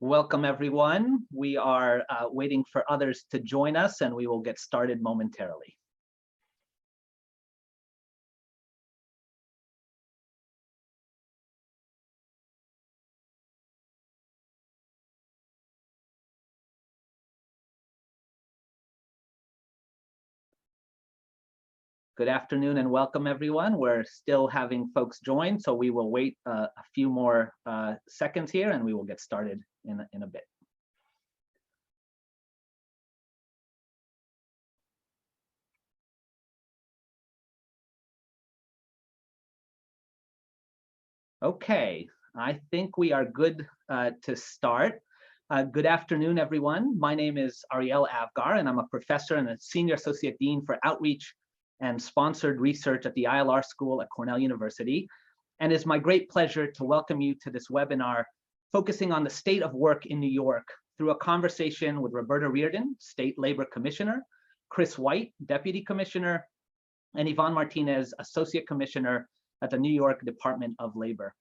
Welcome, everyone. We are waiting for others to join us, and we will get started momentarily. Good afternoon and welcome, everyone. We're still having folks join, so we will wait a few more seconds here, and we will get started in a bit. Okay, I think we are good to start. Good afternoon, everyone. My name is Ariel Avgar, and I'm a professor and a senior associate dean for outreach and sponsored research at the ILR School at Cornell University. And it's my great pleasure to welcome you to this webinar focusing on the state of work in New York through a conversation with Roberta Reardon, State Labor Commissioner, Chris White, Deputy Commissioner, and Yvonne Martinez, Associate Commissioner at the New York Department of Labor.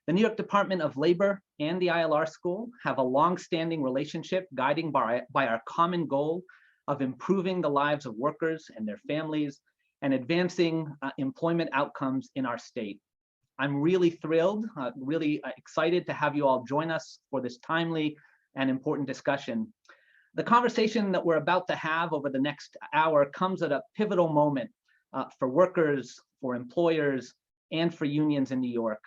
The New York Department of Labor and the ILR School have a long-standing relationship guiding by our common goal of improving the lives of workers and their families and advancing employment outcomes in our state. I'm really thrilled, really excited to have you all join us for this timely and important discussion. The conversation that we're about to have over the next hour comes at a pivotal moment for workers, for employers, and for unions in New York.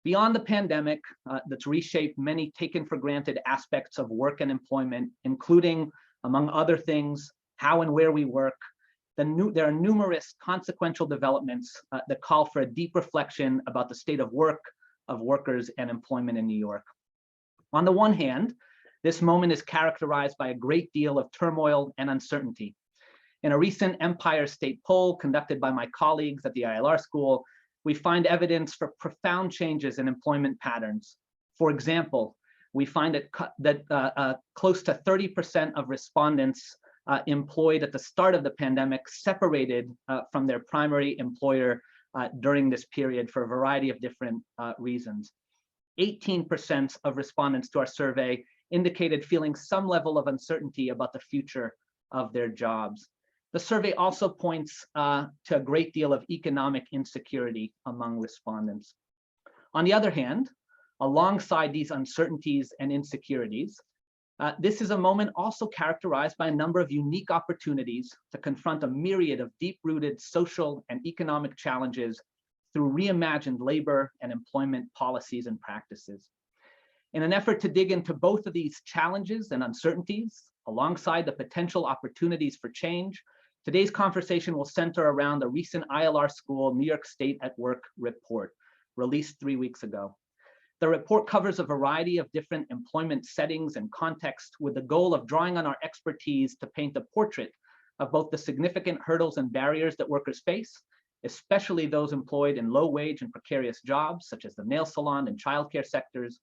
Beyond the pandemic that's reshaped many taken for granted aspects of work and employment, including, among other things, how and where we work, there are numerous consequential developments that call for a deep reflection about the state of work, of workers, and employment in New York. On the one hand, this moment is characterized by a great deal of turmoil and uncertainty. In a recent Empire State poll conducted by my colleagues at the ILR School, we find evidence for profound changes in employment patterns. For example, we find that close to 30% of respondents employed at the start of the pandemic separated from their primary employer during this period for a variety of different reasons. 18% of respondents to our survey indicated feeling some level of uncertainty about the future of their jobs. The survey also points to a great deal of economic insecurity among respondents. On the other hand, alongside these uncertainties and insecurities, this is a moment also characterized by a number of unique opportunities to confront a myriad of deep-rooted social and economic challenges through reimagined labor and employment policies and practices. In an effort to dig into both of these challenges and uncertainties, alongside the potential opportunities for change, today's conversation will center around the recent ILR School New York State at Work report, released 3 weeks ago. The report covers a variety of different employment settings and contexts with the goal of drawing on our expertise to paint a portrait of both the significant hurdles and barriers that workers face, especially those employed in low-wage and precarious jobs, such as the nail salon and childcare sectors,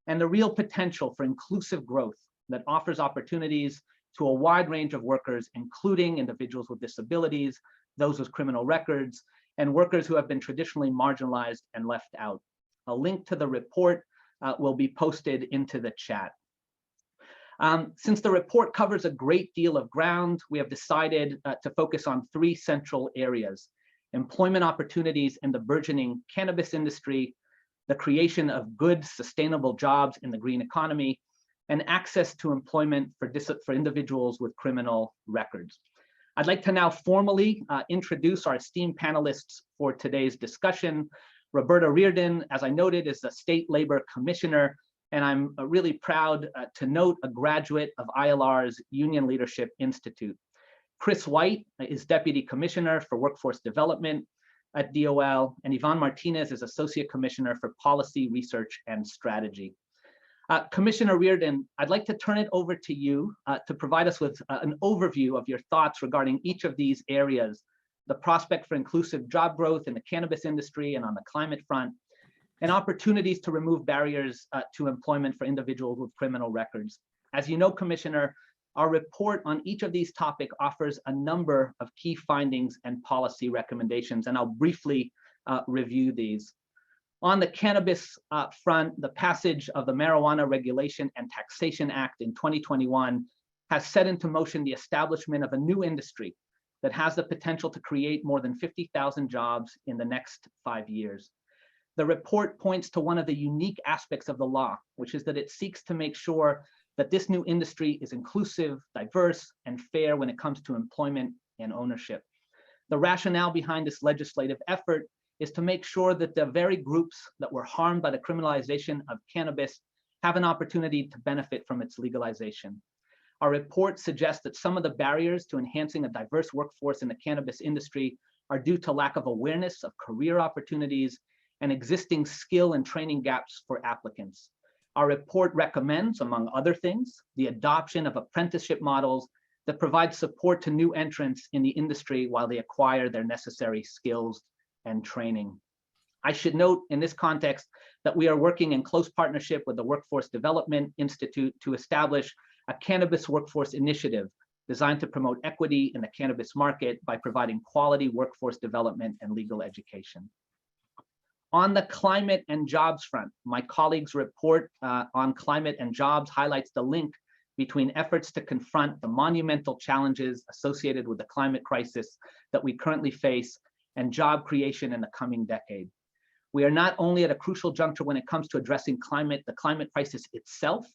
and the real potential for inclusive growth that offers opportunities to a wide range of workers, including individuals with disabilities, those with criminal records, and workers who have been traditionally marginalized and left out. A link to the report will be posted into the chat. Since the report covers a great deal of ground, we have decided to focus on 3 central areas: employment opportunities in the burgeoning cannabis industry, the creation of good, sustainable jobs in the green economy, and access to employment for individuals with criminal records. I'd like to now formally introduce our esteemed panelists for today's discussion. Roberta Reardon, as I noted, is the State Labor Commissioner, and I'm really proud to note a graduate of ILR's Union Leadership Institute. Chris White is Deputy Commissioner for Workforce Development at DOL, and Yvonne Martinez is Associate Commissioner for Policy, Research, and Strategy. Commissioner Reardon, I'd like to turn it over to you to provide us with an overview of your thoughts regarding each of these areas: the prospect for inclusive job growth in the cannabis industry and on the climate front, and opportunities to remove barriers to employment for individuals with criminal records. As you know, Commissioner, our report on each of these topics offers a number of key findings and policy recommendations, and I'll briefly review these. On the cannabis front, the passage of the Marijuana Regulation and Taxation Act in 2021 has set into motion the establishment of a new industry that has the potential to create more than 50,000 jobs in the next 5 years. The report points to one of the unique aspects of the law, which is that it seeks to make sure that this new industry is inclusive, diverse, and fair when it comes to employment and ownership. The rationale behind this legislative effort is to make sure that the very groups that were harmed by the criminalization of cannabis have an opportunity to benefit from its legalization. Our report suggests that some of the barriers to enhancing a diverse workforce in the cannabis industry are due to lack of awareness of career opportunities and existing skill and training gaps for applicants. Our report recommends, among other things, the adoption of apprenticeship models that provide support to new entrants in the industry while they acquire their necessary skills and training. I should note in this context that we are working in close partnership with the Workforce Development Institute to establish a cannabis workforce initiative designed to promote equity in the cannabis market by providing quality workforce development and legal education. On the climate and jobs front, my colleagues' report on climate and jobs highlights the link between efforts to confront the monumental challenges associated with the climate crisis that we currently face and job creation in the coming decade. We are not only at a crucial juncture when it comes to addressing the climate crisis itself,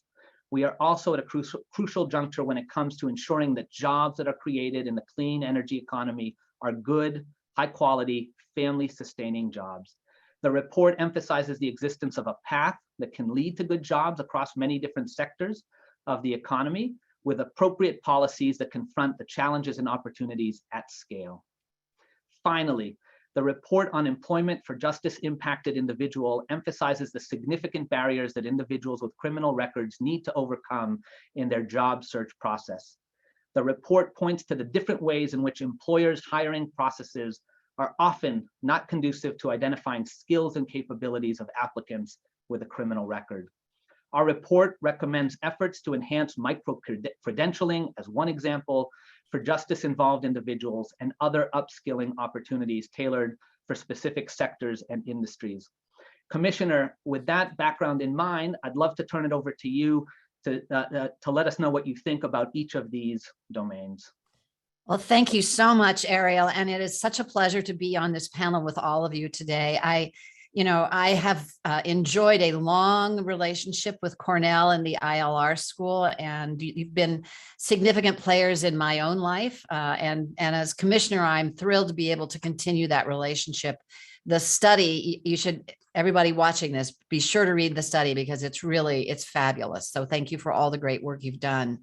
we are also at a crucial juncture when it comes to ensuring that jobs that are created in the clean energy economy are good, high quality, family sustaining jobs. The report emphasizes the existence of a path that can lead to good jobs across many different sectors of the economy with appropriate policies that confront the challenges and opportunities at scale. Finally, the report on employment for justice impacted individual emphasizes the significant barriers that individuals with criminal records need to overcome in their job search process. The report points to the different ways in which employers' hiring processes are often not conducive to identifying skills and capabilities of applicants with a criminal record. Our report recommends efforts to enhance micro-credentialing as one example for justice-involved individuals and other upskilling opportunities tailored for specific sectors and industries. Commissioner, with that background in mind, I'd love to turn it over to you to let us know what you think about each of these domains. Well, thank you so much, Ariel. And it is such a pleasure to be on this panel with all of you today. I have enjoyed a long relationship with Cornell and the ILR school, and you've been significant players in my own life. And as commissioner, I'm thrilled to be able to continue that relationship. The study, everybody watching this, be sure to read the study because it's fabulous. So thank you for all the great work you've done.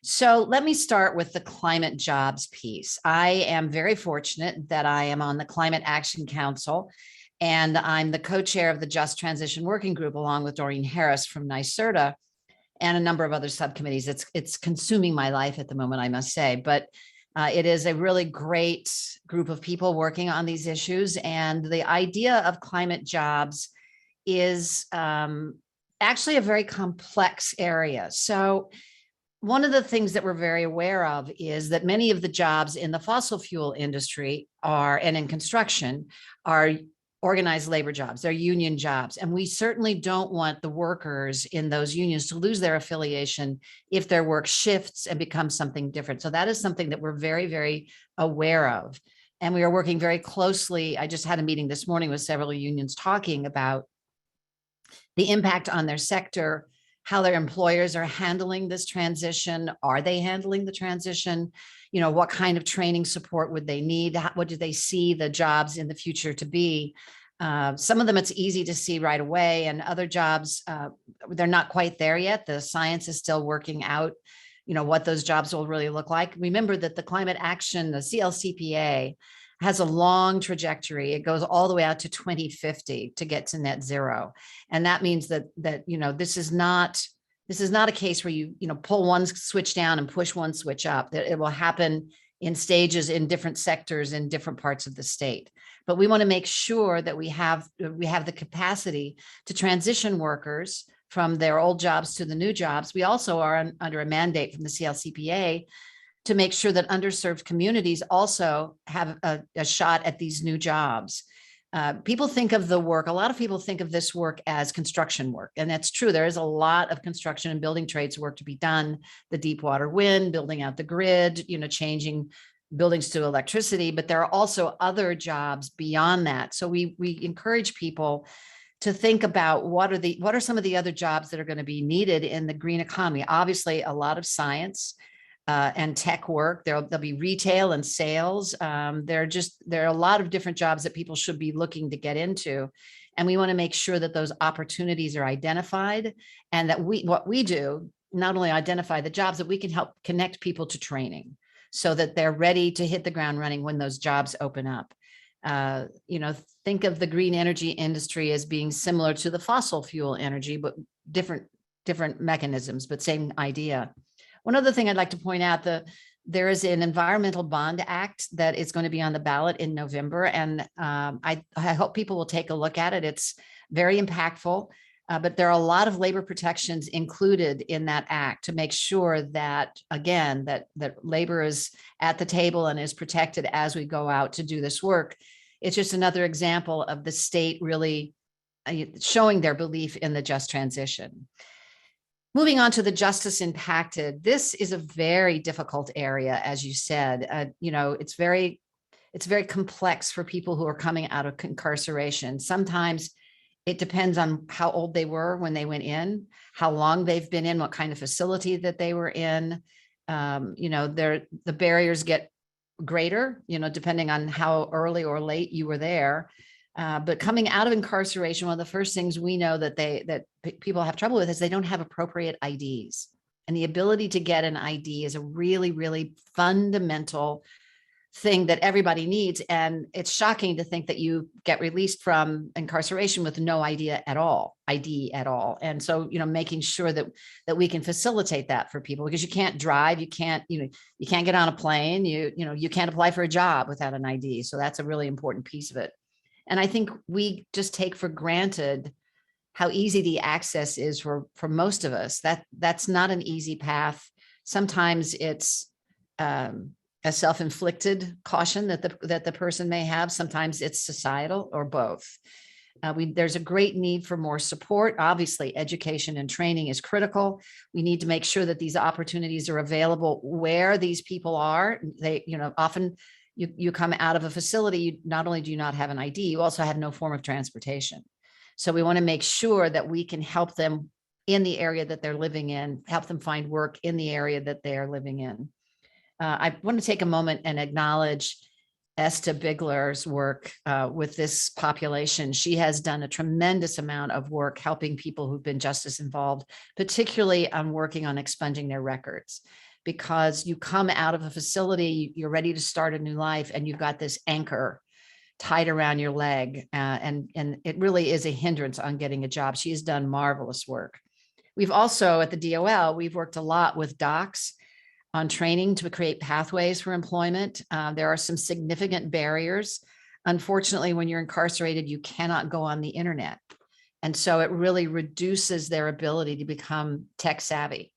So let me start with the climate jobs piece. I am very fortunate that I am on the Climate Action Council, and I'm the co-chair of the Just Transition Working Group, along with Doreen Harris from NYSERDA and a number of other subcommittees. It's consuming my life at the moment, I must say, but it is a really great group of people working on these issues. And the idea of climate jobs is actually a very complex area. So one of the things that we're very aware of is that many of the jobs in the fossil fuel industry and in construction are organized labor jobs, they're union jobs. And we certainly don't want the workers in those unions to lose their affiliation if their work shifts and becomes something different. So that is something that we're very, very aware of. And we are working very closely. I just had a meeting this morning with several unions talking about the impact on their sector, how their employers are handling this transition. Are they handling the transition? What kind of training support would they need? What do they see the jobs in the future to be? Some of them it's easy to see right away, and other jobs, they're not quite there yet. The science is still working out, what those jobs will really look like. Remember that the climate action, the CLCPA, has a long trajectory. It goes all the way out to 2050 to get to net zero. And that means that this is not a case where you pull one switch down and push one switch up. That it will happen in stages in different sectors in different parts of the state. But we want to make sure that we have the capacity to transition workers from their old jobs to the new jobs. We also are under a mandate from the CLCPA to make sure that underserved communities also have a shot at these new jobs. People think of the work, a lot of people think of this work as construction work, and that's true. There is a lot of construction and building trades work to be done, the deep water wind, building out the grid, changing buildings to electricity, but there are also other jobs beyond that. So we encourage people to think about what are some of the other jobs that are going to be needed in the green economy. Obviously, a lot of science and tech work. There'll be retail and sales. There are a lot of different jobs that people should be looking to get into. And we want to make sure that those opportunities are identified, and that what we do, not only identify the jobs, that we can help connect people to training so that they're ready to hit the ground running when those jobs open up. Think of the green energy industry as being similar to the fossil fuel energy, but different mechanisms, but same idea. One other thing I'd like to point out, there is an Environmental Bond Act that is going to be on the ballot in November, and I hope people will take a look at it. It's very impactful, but there are a lot of labor protections included in that act to make sure that, again, that labor is at the table and is protected as we go out to do this work. It's just another example of the state really showing their belief in the just transition. Moving on to the justice impacted, this is a very difficult area, as you said. It's very complex for people who are coming out of incarceration. Sometimes it depends on how old they were when they went in, how long they've been in, what kind of facility that they were in. The barriers get greater, depending on how early or late you were there. But coming out of incarceration, one of the first things we know that people have trouble with is they don't have appropriate IDs. And the ability to get an ID is a really, really fundamental thing that everybody needs. And it's shocking to think that you get released from incarceration with no ID at all. And so, making sure that we can facilitate that for people, because you can't drive, you can't get on a plane, you can't apply for a job without an ID. So that's a really important piece of it. And I think we just take for granted how easy the access is for most of us. That's not an easy path. Sometimes it's a self-inflicted caution that the person may have. Sometimes it's societal, or both. There's a great need for more support. Obviously, education and training is critical. We need to make sure that these opportunities are available where these people are. They, often you come out of a facility, not only do you not have an ID, you also have no form of transportation. So we want to make sure that we can help them in the area that they're living in, help them find work in the area that they are living in. I want to take a moment and acknowledge Esta Bigler's work with this population. She has done a tremendous amount of work helping people who've been justice involved, particularly on working on expunging their records. Because you come out of a facility, you're ready to start a new life, and you've got this anchor tied around your leg, and it really is a hindrance on getting a job. She has done marvelous work. We've also, at the DOL, we've worked a lot with docs on training to create pathways for employment. There are some significant barriers. Unfortunately, when you're incarcerated, you cannot go on the internet. And so it really reduces their ability to become tech savvy.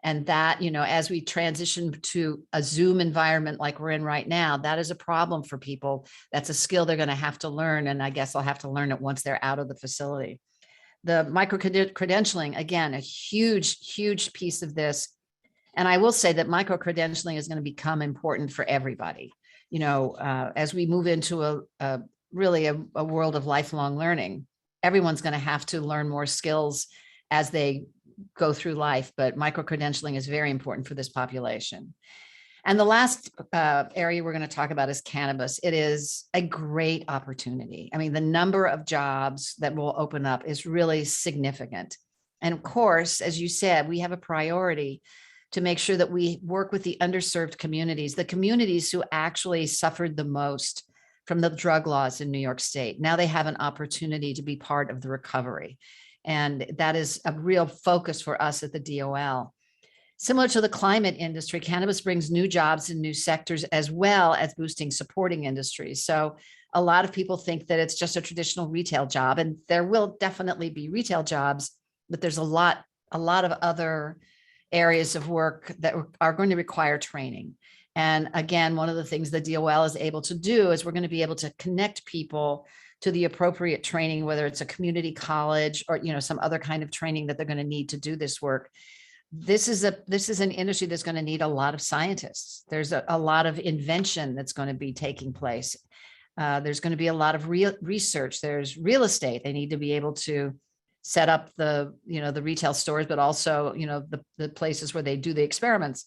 And that, as we transition to a Zoom environment like we're in right now, that is a problem for people. That's a skill they're going to have to learn. And I guess they'll have to learn it once they're out of the facility. The micro-credentialing, again, a huge, huge piece of this. And I will say that micro-credentialing is going to become important for everybody. As we move into a world of lifelong learning, everyone's going to have to learn more skills as they go through life, but micro-credentialing is very important for this population. And the last area we're going to talk about is cannabis. It is a great opportunity. I mean, the number of jobs that will open up is really significant. And of course, as you said, we have a priority to make sure that we work with the underserved communities, the communities who actually suffered the most from the drug laws in New York State. Now they have an opportunity to be part of the recovery. And that is a real focus for us at the DOL. Similar to the climate industry, cannabis brings new jobs in new sectors, as well as boosting supporting industries. So a lot of people think that it's just a traditional retail job, and there will definitely be retail jobs, but there's a lot of other areas of work that are going to require training. And again, one of the things the DOL is able to do is we're going to be able to connect people to the appropriate training, whether it's a community college or, some other kind of training that they're going to need to do this work. This is an industry that's going to need a lot of scientists. There's a lot of invention that's going to be taking place. There's going to be a lot of research. There's real estate. They need to be able to set up the retail stores, but also, the places where they do the experiments.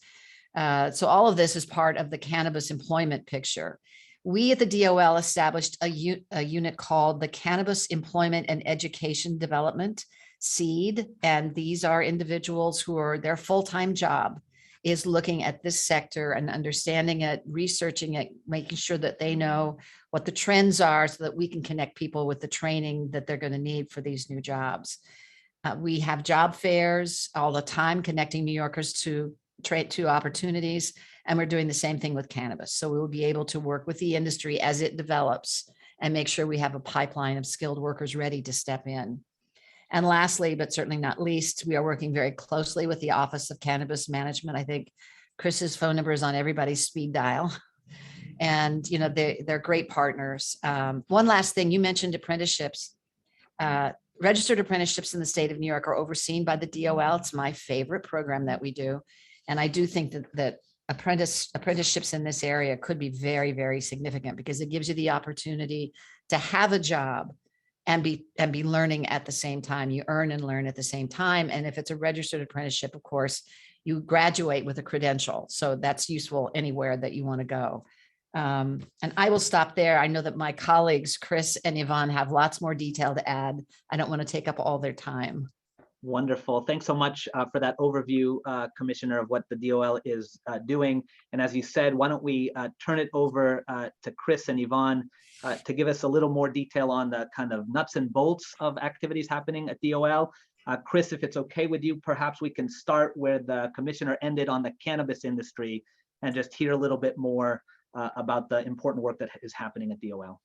So all of this is part of the cannabis employment picture. We at the DOL established a unit called the Cannabis Employment and Education Development, SEED. And these are individuals who are, their full-time job is looking at this sector and understanding it, researching it, making sure that they know what the trends are so that we can connect people with the training that they're going to need for these new jobs. We have job fairs all the time, connecting New Yorkers to opportunities. And we're doing the same thing with cannabis. So we will be able to work with the industry as it develops and make sure we have a pipeline of skilled workers ready to step in. And lastly, but certainly not least, we are working very closely with the Office of Cannabis Management. I think Chris's phone number is on everybody's speed dial. And, they're great partners. One last thing, you mentioned apprenticeships. Registered apprenticeships in the state of New York are overseen by the DOL. It's my favorite program that we do. And I do think that apprenticeships in this area could be very, very significant because it gives you the opportunity to have a job and be learning at the same time. You earn and learn at the same time. And if it's a registered apprenticeship, of course, you graduate with a credential. So that's useful anywhere that you want to go. And I will stop there. I know that my colleagues, Chris and Yvonne, have lots more detail to add. I don't want to take up all their time. Wonderful. Thanks so much for that overview, Commissioner, of what the DOL is doing. And as you said, why don't we turn it over to Chris and Yvonne to give us a little more detail on the kind of nuts and bolts of activities happening at DOL. Chris, if it's okay with you, perhaps we can start where the Commissioner ended on the cannabis industry and just hear a little bit more about the important work that is happening at DOL.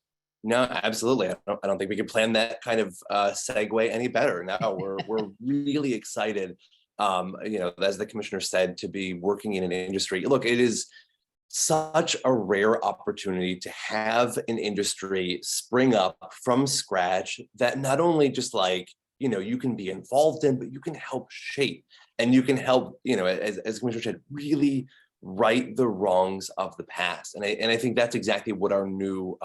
No, absolutely. I don't think we could plan that kind of segue any better. Now we're really excited, as the Commissioner said, to be working in an industry. Look, it is such a rare opportunity to have an industry spring up from scratch that not only just you can be involved in, but you can help shape and you can help, as Commissioner said, really right the wrongs of the past. And I think that's exactly what our new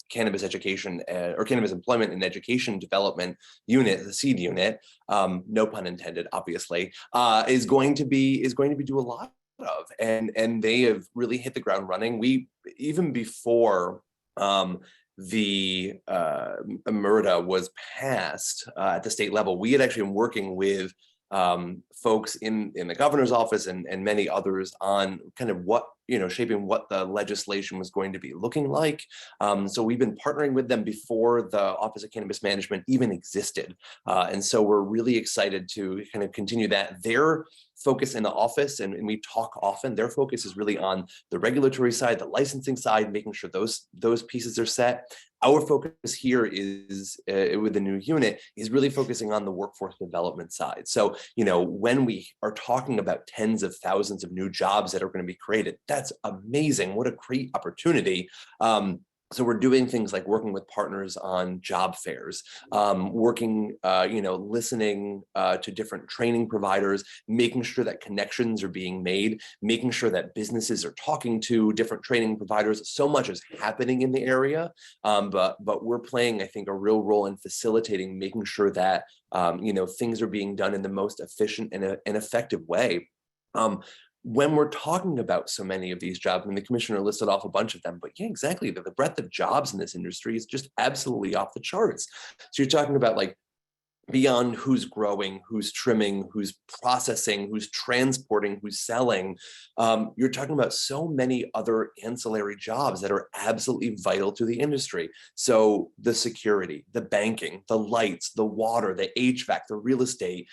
cannabis education or cannabis employment and education development unit, the SEED unit, no pun intended, obviously, is going to be do a lot of. And they have really hit the ground running. We, even before the MRTA was passed at the state level, we had actually been working with folks in the governor's office and many others on kind of what, shaping what the legislation was going to be looking like. So we've been partnering with them before the Office of Cannabis Management even existed. And so we're really excited to kind of continue that. Their focus in the office, and we talk often, their focus is really on the regulatory side, the licensing side, making sure those pieces are set. Our focus here is with the new unit is really focusing on the workforce development side. So, when we are talking about tens of thousands of new jobs that are going to be created, that's amazing. What a great opportunity. So we're doing things like working with partners on job fairs, working, listening to different training providers, making sure that connections are being made, making sure that businesses are talking to different training providers. So much is happening in the area, but we're playing, I think, a real role in facilitating, making sure that, things are being done in the most efficient and effective way. When we're talking about so many of these jobs, and the Commissioner listed off a bunch of them, but yeah, exactly, the breadth of jobs in this industry is just absolutely off the charts. So you're talking about beyond who's growing, who's trimming, who's processing, who's transporting, who's selling. You're talking about so many other ancillary jobs that are absolutely vital to the industry. So the security, the banking, the lights, the water, the HVAC, the real estate.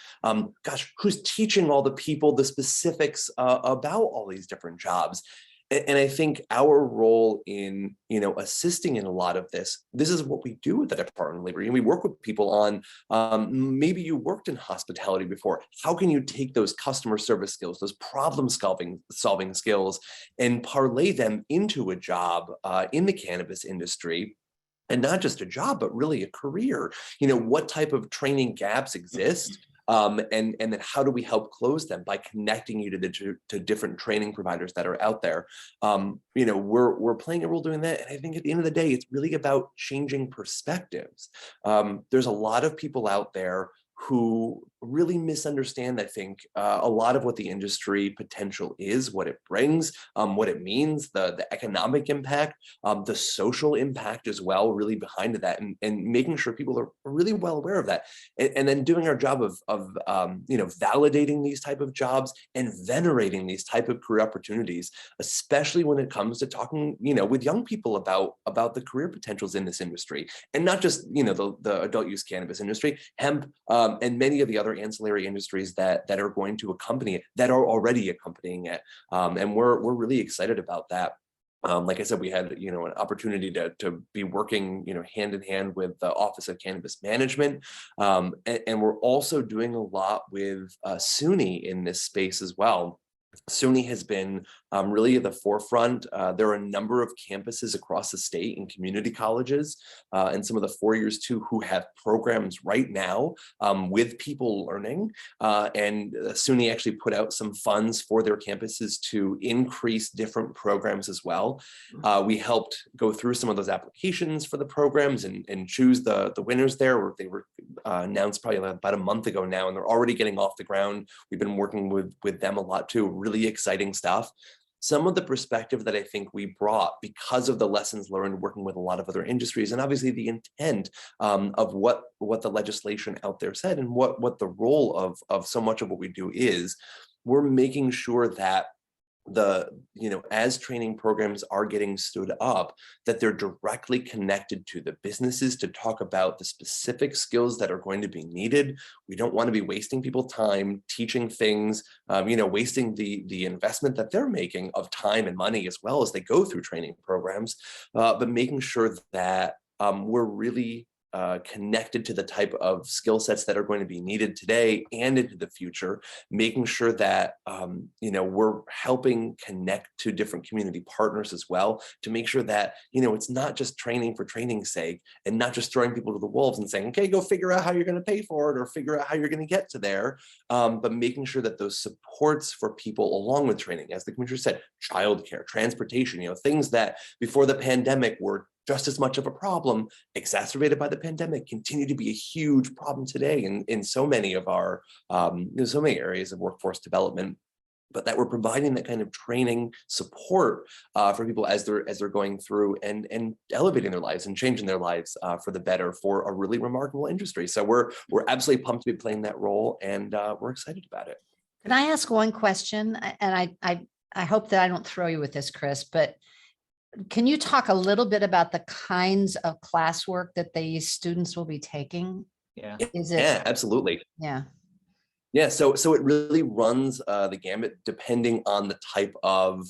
Who's teaching all the people the specifics about all these different jobs? And I think our role in, assisting in a lot of this is what we do with the Department of Labor. And we work with people on, maybe you worked in hospitality before. How can you take those customer service skills, those problem solving skills, and parlay them into a job in the cannabis industry? and not just a job, but really a career. What type of training gaps exist? And then how do we help close them by connecting you to different training providers that are out there? We're playing a role doing that. And I think at the end of the day, it's really about changing perspectives. There's a lot of people out there who really misunderstand, I think, a lot of what the industry potential is, what it brings, what it means, the economic impact, the social impact as well, really behind that, and making sure people are really well aware of that, and then doing our job of validating these type of jobs and venerating these type of career opportunities, especially when it comes to talking, with young people about the career potentials in this industry, and not just the adult use cannabis industry, hemp, and many of the other ancillary industries that are going to accompany it, that are already accompanying it. And we're really excited about that. Like I said, we had an opportunity to be working hand in hand with the Office of Cannabis Management, and we're also doing a lot with SUNY in this space as well. SUNY has been really at the forefront. There are a number of campuses across the state and community colleges, and some of the 4 years too, who have programs right now with people learning. And SUNY actually put out some funds for their campuses to increase different programs as well. We helped go through some of those applications for the programs and choose the winners there. They were announced probably about a month ago now, and they're already getting off the ground. We've been working with them a lot too. Really exciting stuff. Some of the perspective that I think we brought because of the lessons learned working with a lot of other industries, and obviously the intent of what the legislation out there said, and what the role of so much of what we do is, we're making sure that as training programs are getting stood up, that they're directly connected to the businesses to talk about the specific skills that are going to be needed. We don't want to be wasting people time teaching things, wasting the investment that they're making of time and money as well as they go through training programs, but making sure that we're really connected to the type of skill sets that are going to be needed today and into the future, making sure that we're helping connect to different community partners as well, to make sure that it's not just training for training's sake, and not just throwing people to the wolves and saying, okay, go figure out how you're going to pay for it or figure out how you're going to get to there, but making sure that those supports for people along with training, as the commissioner said, childcare, transportation, things that before the pandemic were just as much of a problem, exacerbated by the pandemic, continue to be a huge problem today in so many of our so many areas of workforce development. But that we're providing that kind of training support for people as they're going through and elevating their lives and changing their lives for the better, for a really remarkable industry. So we're absolutely pumped to be playing that role, and we're excited about it. Can I ask one question? And I hope that I don't throw you with this, Chris, but can you talk a little bit about the kinds of classwork that these students will be taking? Yeah. Yeah, absolutely. Yeah. Yeah, so it really runs the gamut depending on the type of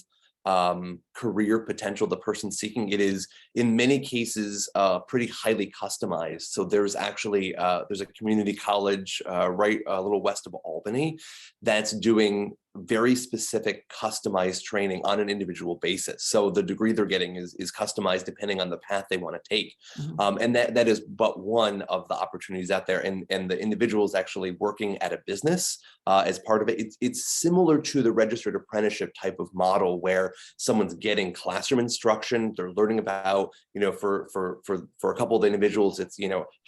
career potential the person's seeking. It is in many cases pretty highly customized. So there's actually there's a community college right a little west of Albany that's doing very specific customized training on an individual basis. So the degree they're getting is customized depending on the path they want to take. Mm-hmm. And that is but one of the opportunities out there. And the individual is actually working at a business as part of it. It's similar to the registered apprenticeship type of model where someone's getting classroom instruction. They're learning about, for a couple of the individuals, it's,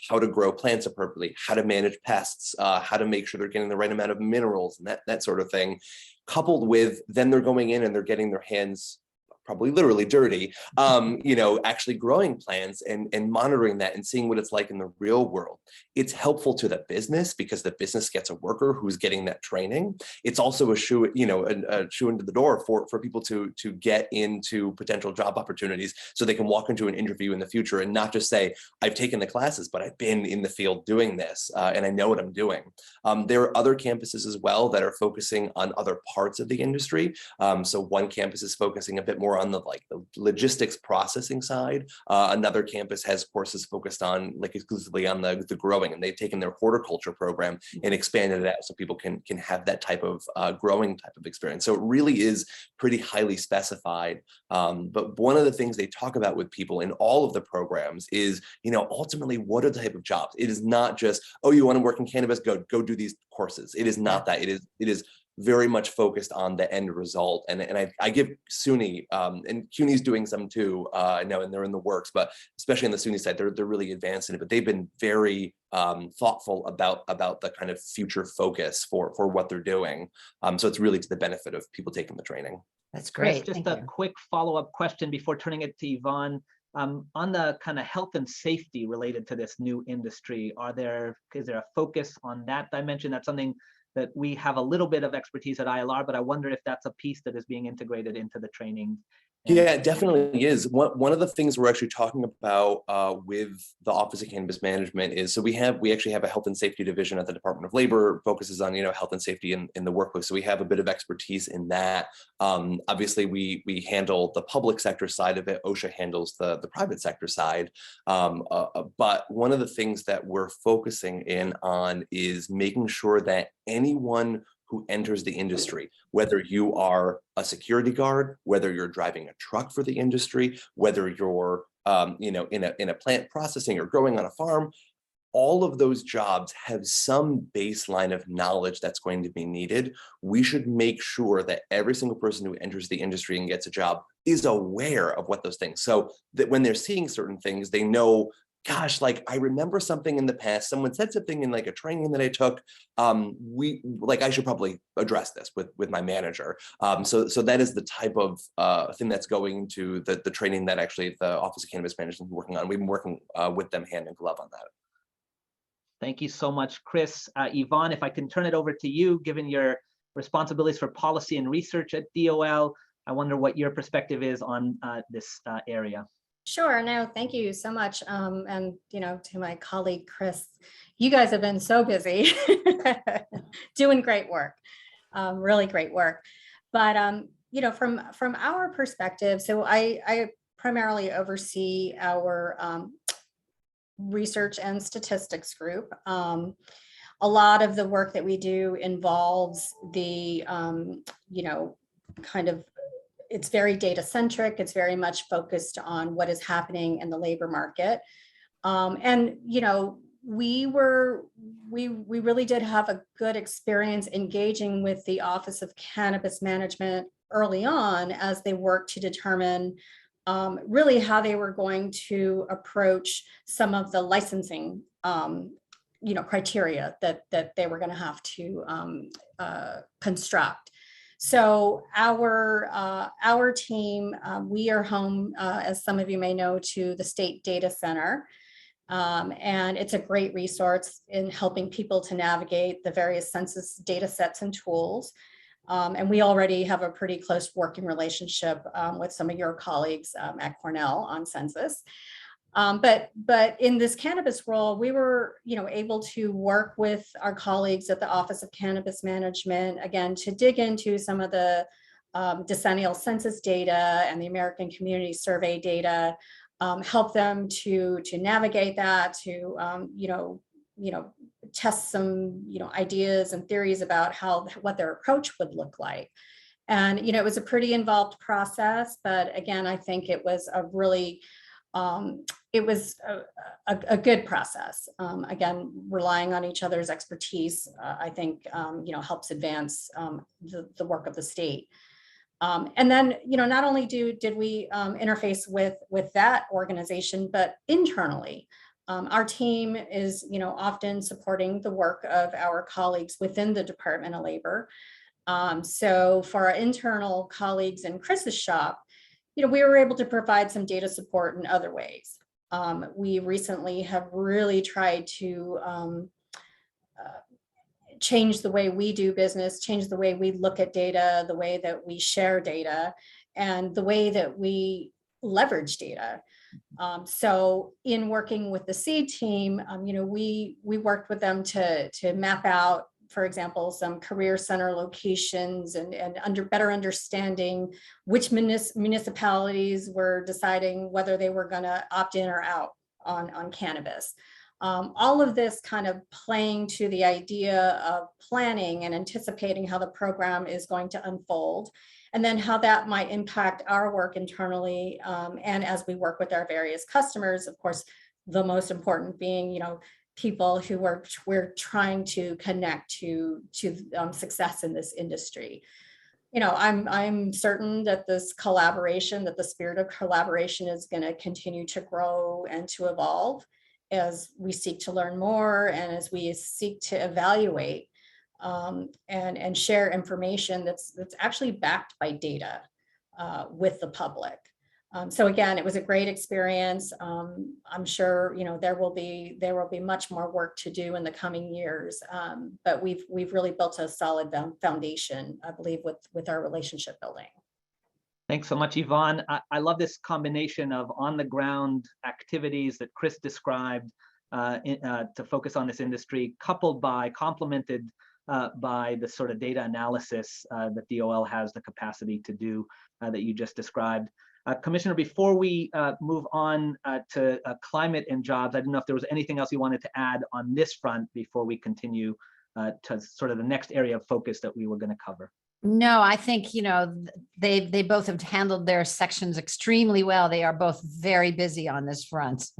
how to grow plants appropriately, how to manage pests, how to make sure they're getting the right amount of minerals and that sort of thing. Coupled with then they're going in and they're getting their hands probably literally dirty, actually growing plants and monitoring that and seeing what it's like in the real world. It's helpful to the business because the business gets a worker who's getting that training. It's also a shoe into the door for people to get into potential job opportunities, so they can walk into an interview in the future and not just say, I've taken the classes, but I've been in the field doing this and I know what I'm doing. There are other campuses as well that are focusing on other parts of the industry. So one campus is focusing a bit more more on the logistics processing side. Another campus has courses focused on exclusively on the growing, and they've taken their horticulture program and expanded it out so people can have that type of growing type of experience. So it really is pretty highly specified. But one of the things they talk about with people in all of the programs is, ultimately, what are the type of jobs? It is not just, oh, you want to work in cannabis, go do these courses. It is not that. It is very much focused on the end result. And I give SUNY, and CUNY's doing some too, I know, and they're in the works, but especially on the SUNY side, they're really advanced in it, but they've been very thoughtful about the kind of future focus for what they're doing. So it's really to the benefit of people taking the training. That's great. Chris, just a quick follow-up question before turning it to Yvonne. On the kind of health and safety related to this new industry, is there a focus on that dimension? That's something that we have a little bit of expertise at ILR, but I wonder if that's a piece that is being integrated into the training. Yeah, it definitely is. One of the things we're actually talking about with the Office of Cannabis Management is, so we actually have a health and safety division at the Department of Labor, focuses on health and safety in the workplace. So we have a bit of expertise in that. Obviously, we handle the public sector side of it. OSHA handles the private sector side. But one of the things that we're focusing in on is making sure that anyone who enters the industry, whether you are a security guard, whether you're driving a truck for the industry, whether you're in a plant processing or growing on a farm, all of those jobs have some baseline of knowledge that's going to be needed. We should make sure that every single person who enters the industry and gets a job is aware of what those things, so that when they're seeing certain things, they know, gosh, I remember something in the past, someone said something in a training that I took, I should probably address this with my manager. So that is the type of thing that's going to the training that actually the Office of Cannabis Management is working on. We've been working with them hand in glove on that. Thank you so much, Chris. Yvonne, if I can turn it over to you, given your responsibilities for policy and research at DOL, I wonder what your perspective is on this area. Sure. No, thank you so much. And, to my colleague, Chris, you guys have been so busy doing great work, really great work. But, from our perspective, so I primarily oversee our research and statistics group. A lot of the work that we do involves the, it's very data centric. It's very much focused on what is happening in the labor market. We really did have a good experience engaging with the Office of Cannabis Management early on as they worked to determine really how they were going to approach some of the licensing criteria that they were going to have to construct. So our team, we are home, as some of you may know, to the State Data Center. And it's a great resource in helping people to navigate the various census data sets and tools. And we already have a pretty close working relationship with some of your colleagues at Cornell on census. But in this cannabis role, we were, able to work with our colleagues at the Office of Cannabis Management, again, to dig into some of the decennial census data and the American Community Survey data, help them to navigate that, to, test some, ideas and theories about what their approach would look like. And, it was a pretty involved process, but again, I think it was a really it was a good process. Again, relying on each other's expertise, I think, helps advance the work of the state. And then, not only did we interface with that organization, but internally, our team is, often supporting the work of our colleagues within the Department of Labor. So for our internal colleagues in Chris's shop, we were able to provide some data support in other ways. We recently have really tried to change the way we do business, change the way we look at data, the way that we share data, and the way that we leverage data. So in working with the SEED team, we worked with them to map out for example, some career center locations and better understanding which municipalities were deciding whether they were going to opt in or out on cannabis. All of this kind of playing to the idea of planning and anticipating how the program is going to unfold, and then how that might impact our work internally. And as we work with our various customers, of course, the most important being, you know, people who we're trying to connect to success in this industry. You know, I'm certain that this collaboration, that the spirit of collaboration is going to continue to grow and to evolve as we seek to learn more and as we seek to evaluate and share information that's actually backed by data with the public. So again, it was a great experience. I'm sure, you know, there will be much more work to do in the coming years, but we've really built a solid foundation, I believe, with our relationship building. Thanks so much, Yvonne. I love this combination of on-the-ground activities that Chris described to focus on this industry, complemented by the sort of data analysis that DOL has the capacity to do that you just described. Commissioner, before we move on to climate and jobs, I don't know if there was anything else you wanted to add on this front before we continue to sort of the next area of focus that we were going to cover. No, I think, you know, they both have handled their sections extremely well. They are both very busy on this front.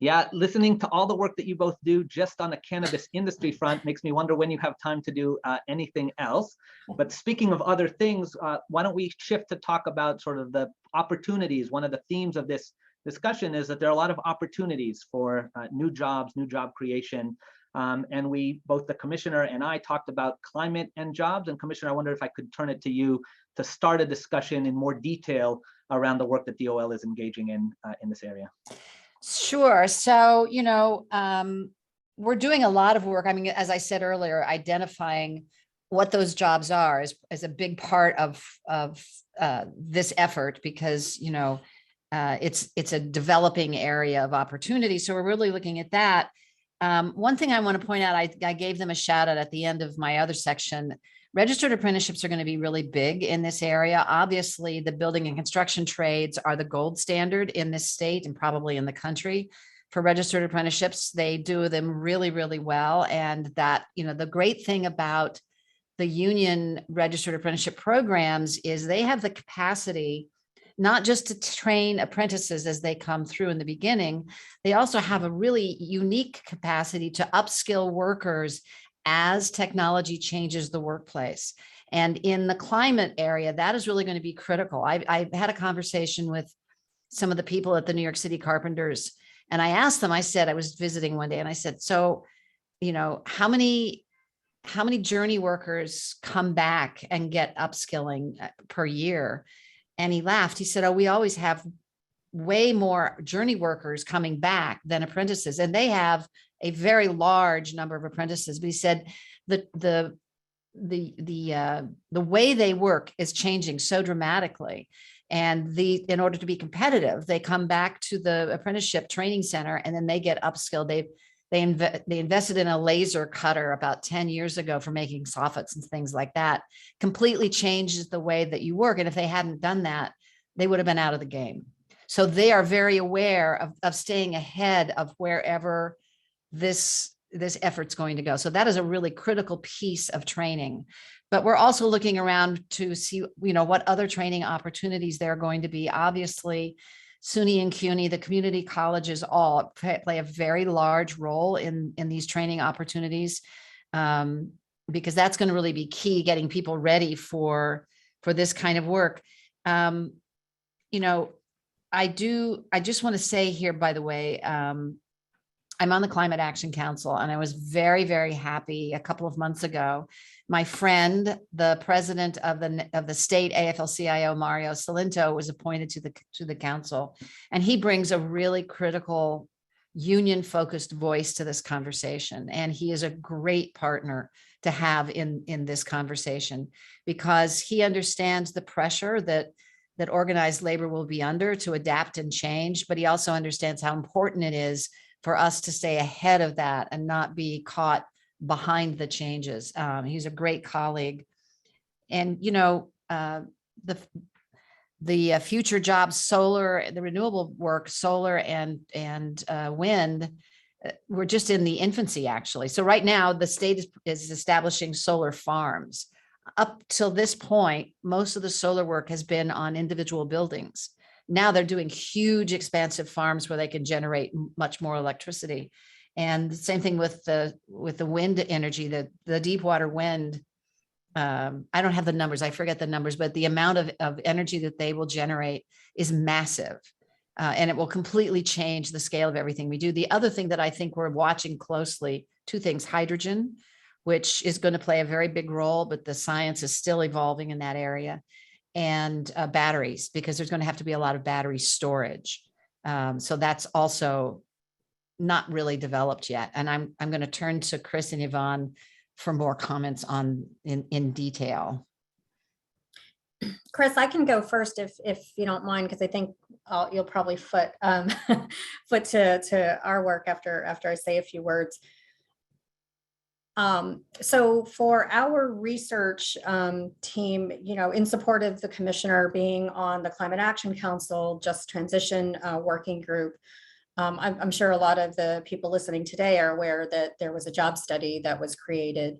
Yeah, listening to all the work that you both do just on the cannabis industry front makes me wonder when you have time to do anything else. But speaking of other things, why don't we shift to talk about sort of the opportunities? One of the themes of this discussion is that there are a lot of opportunities for new jobs, new job creation. And we, both the commissioner and I, talked about climate and jobs. And Commissioner, I wonder if I could turn it to you to start a discussion in more detail around the work that DOL is engaging in this area. Sure. So, you know, we're doing a lot of work. I mean, as I said earlier, identifying what those jobs are is a big part of this effort, because, you know, it's a developing area of opportunity. So we're really looking at that. One thing I want to point out, I gave them a shout out at the end of my other section. Registered apprenticeships are going to be really big in this area. Obviously, the building and construction trades are the gold standard in this state and probably in the country for registered apprenticeships. They do them really, really well. And that, you know, the great thing about the union registered apprenticeship programs is they have the capacity not just to train apprentices as they come through in the beginning, they also have a really unique capacity to upskill workers as technology changes the workplace. And in the climate area, that is really going to be critical. I had a conversation with some of the people at the New York City Carpenters, and I asked them, I said, I was visiting one day and I said, so, you know, how many journey workers come back and get upskilling per year? And he laughed. He said, oh, we always have way more journey workers coming back than apprentices. And they have a very large number of apprentices. But he said the way they work is changing so dramatically. And in order to be competitive, they come back to the apprenticeship training center and then they get upskilled. They invested in a laser cutter about 10 years ago for making soffits and things like that. Completely changes the way that you work. And if they hadn't done that, they would have been out of the game. So they are very aware of staying ahead of wherever this effort's going to go. So that is a really critical piece of training. But we're also looking around to see, you know, what other training opportunities there are going to be. Obviously, SUNY and CUNY, the community colleges all play a very large role in these training opportunities, because that's going to really be key, getting people ready for this kind of work. You know, I just want to say here, by the way, I'm on the Climate Action Council, and I was very, very happy a couple of months ago. My friend, the president of the state AFL-CIO, Mario Salinto, was appointed to the council, and he brings a really critical union-focused voice to this conversation. And he is a great partner to have in this conversation, because he understands the pressure that organized labor will be under to adapt and change, but he also understands how important it is for us to stay ahead of that and not be caught behind the changes. He's a great colleague. And, the future jobs, solar, the renewable work, solar and wind, we're just in the infancy, actually. So right now, the state is establishing solar farms. Up till this point, most of the solar work has been on individual buildings. Now they're doing huge, expansive farms where they can generate much more electricity. And the same thing with the wind energy, the deep water wind. I don't have the numbers, I forget the numbers, but the amount of energy that they will generate is massive. And it will completely change the scale of everything we do. The other thing that I think we're watching closely, two things: hydrogen, which is going to play a very big role, but the science is still evolving in that area, and batteries, because there's going to have to be a lot of battery storage. So that's also not really developed yet. And I'm going to turn to Chris and Yvonne for more comments on in detail. Chris, I can go first if you don't mind, because I think you'll probably foot to our work after I say a few words. So for our research team, in support of the commissioner being on the Climate Action Council Just Transition Working Group, I'm sure a lot of the people listening today are aware that there was a job study that was created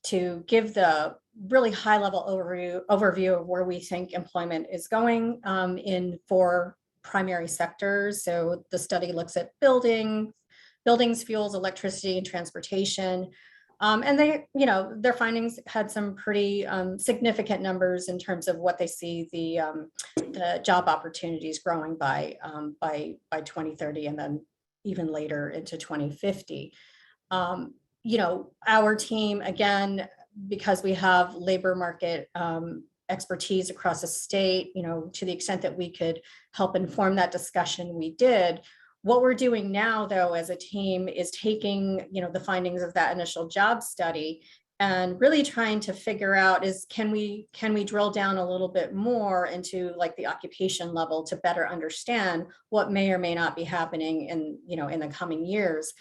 to give the really high level overview of where we think employment is going in 4 primary sectors. So the study looks at buildings, fuels, electricity, and transportation. And they, their findings had some pretty significant numbers in terms of what they see the job opportunities growing by 2030, and then even later into 2050. Our team, again, because we have labor market expertise across the state, to the extent that we could help inform that discussion, we did. What we're doing now, though, as a team is taking, the findings of that initial job study and really trying to figure out can we drill down a little bit more into like the occupation level to better understand what may or may not be happening in the coming years,